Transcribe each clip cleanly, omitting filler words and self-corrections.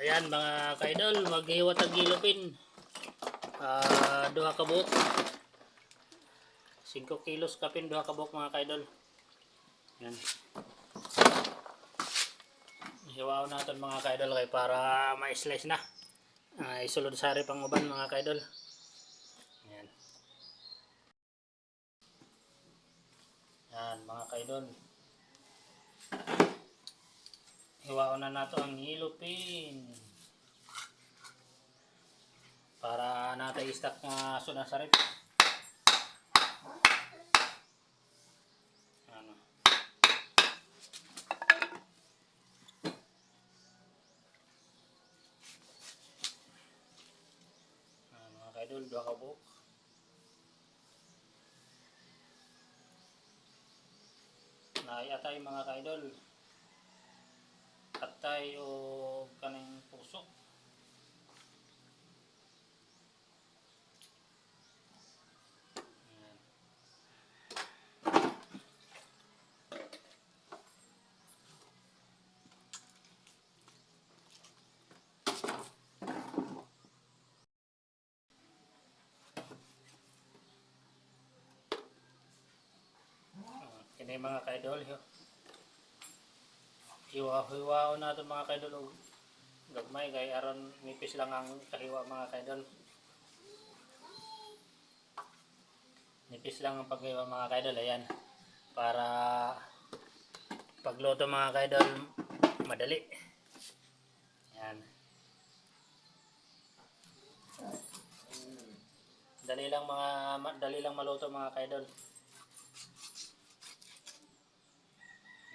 Ayan mga kaidol, maghiwa tag gilupin. Duha ka buok. 5 kilos kapin duha ka buok mga kaidol. Yan. Hiwaw natin mga kaidol kay para ma-slice na. Isulod sari pang uban mga kaidol. Yan. Yan mga kaidol. Hiwaw na nato ang gilupin. Para natay istak nga sudan sarip. Ano. Mga kaidol, duha ka buok. Naayatay mga kaidol. Atay o kaning puso. Kini mga kaidol, hiwa-hiwa na ito mga kaidol. Gagmay kay aron nipis lang ang kahiwa mga kaidol. Nipis lang ang paghiwa mga kaidol. Ayan. Para pagluto mga kaidol madali. Ayan. Dali lang maluto mga kaidol.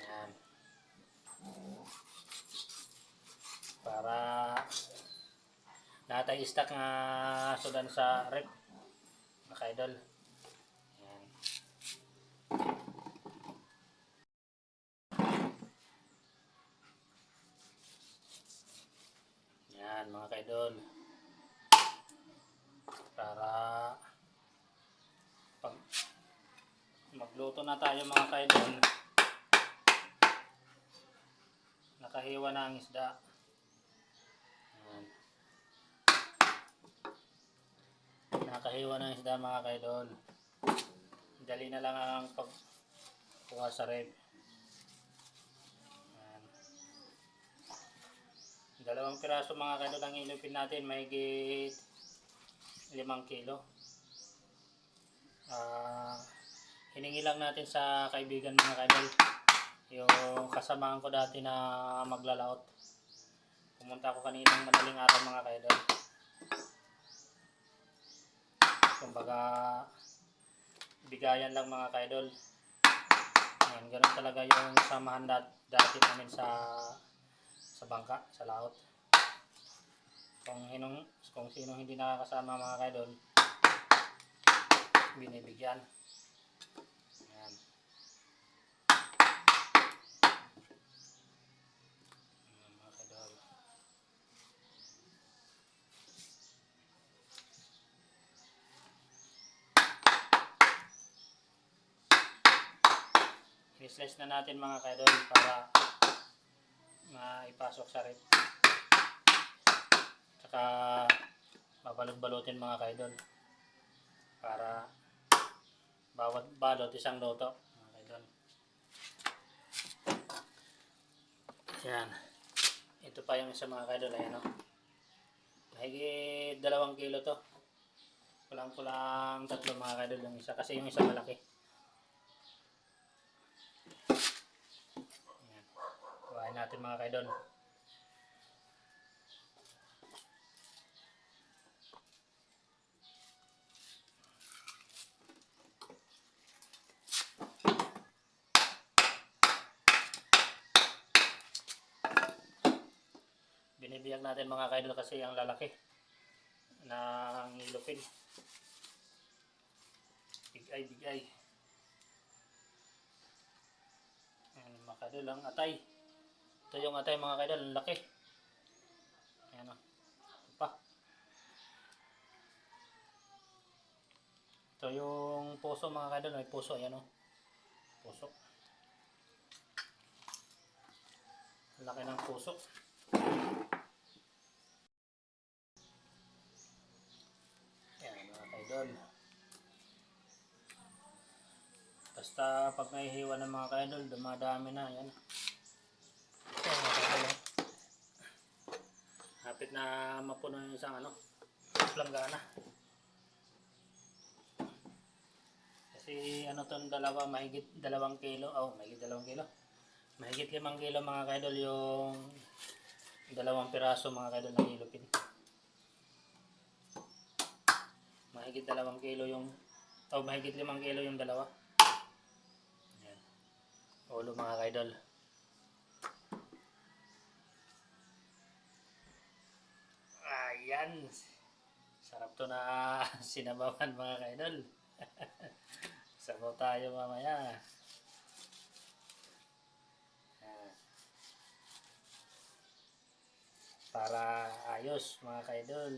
Ayan. Para natay istak nga sudan sa rep mga kaidol. Ayan. Ayan mga kaidol. Para pag magluto na tayo mga kaidol, nakahiwa na ang isda. Ayan. Nakahiwa na ang isda mga kaidol. Dali na lang ang pagkuha sa rep. Ayan. 2 piraso mga kaidol ang ilupin natin, mahigit 5 kilo. Hiningi lang natin sa kaibigan mga kaidol, yung kasamahan ko dati na maglalaot. Pumunta ako kaninang madaling araw mga kaidol. Kumbaga bigayan lang mga kaidol. Ayan, ganun talaga yung samahan dati namin sa bangka, sa laot. Kung sino hindi nakakasama mga kaidol, binibigyan. Ayan. Ayan mga kaidol. I-slice na natin mga kaidol para maipasok sa rep. Tsaka babalot-balutin mga kaidol para bawat balot isang luto mga kaidol. Ayan. Ito pa yung isa mga kaidol. Ayan o. Mahigit 2 kilo to. Kulang-kulang 3 mga kaidol yung isa. Kasi yung isa malaki. Ayan. Kuhain natin mga kaidol. Binibiyag natin mga kaidol kasi ang lalaki ng ilupin. Bigay. Ayan mga kaidol, ang atay. Ito yung atay mga kaidol, ang laki. Ayan o. Ito pa. Ito yung puso mga kaidol, may puso. Ayan o. Puso. Laki ng puso. Basta pag nahihiwa ng mga kaidol, dumadami na. Yan. Ito, mga kaidol. Hapit na mapuno yung isang langgana. Kasi dalawa, mahigit 2 kilo. Oh, mahigit 2 kilo. Mahigit 5 kilo mga kaidol yung 2 piraso mga kaidol ng hilupin. Mahigit 2 kilo yung, mahigit 5 kilo yung dalawa. Ayan. Ulo mga kaidol. Ayan. Sarap to na sinabawan mga kaidol. Sabaw tayo mamaya. Para ayos mga kaidol.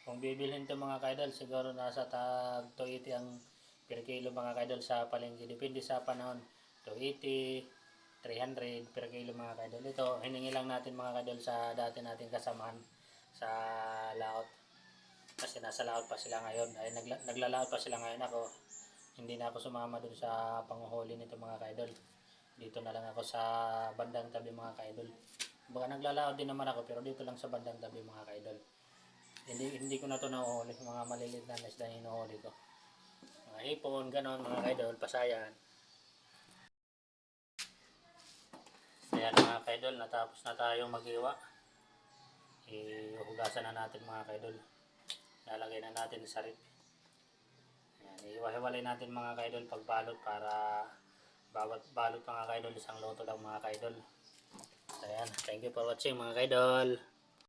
Kung bibilhin to mga kaidol, siguro nasa tag 280 ang per kilo mga kaidol sa palengke. Depende sa panahon. 280, 300 per kilo mga kaidol. Ito, hiningi lang natin mga kaidol sa dati nating kasamahan sa laot. Kasi nasa laot pa sila ngayon. Ay, naglalaot pa sila ngayon. Ako, hindi na ako sumama dun sa panguhuli nito mga kaidol. Dito na lang ako sa bandang tabi mga kaidol. Baka naglalaot din naman ako pero dito lang sa bandang tabi mga kaidol. Hindi ko na to nahuhuli. Mga maliliit na isda yung nahuhuli ko. Mga hipon, ganon mga kaidol, pasayan. Ayan mga kaidol, natapos na tayong mag-iwa. Ihugasan na natin mga kaidol. Lalagay na natin sa rip. Ayan, ihiwa-hiwalay natin mga kaidol pagbalot para bawat balot mga kaidol isang loto lang mga kaidol. Ayan, thank you for watching mga kaidol.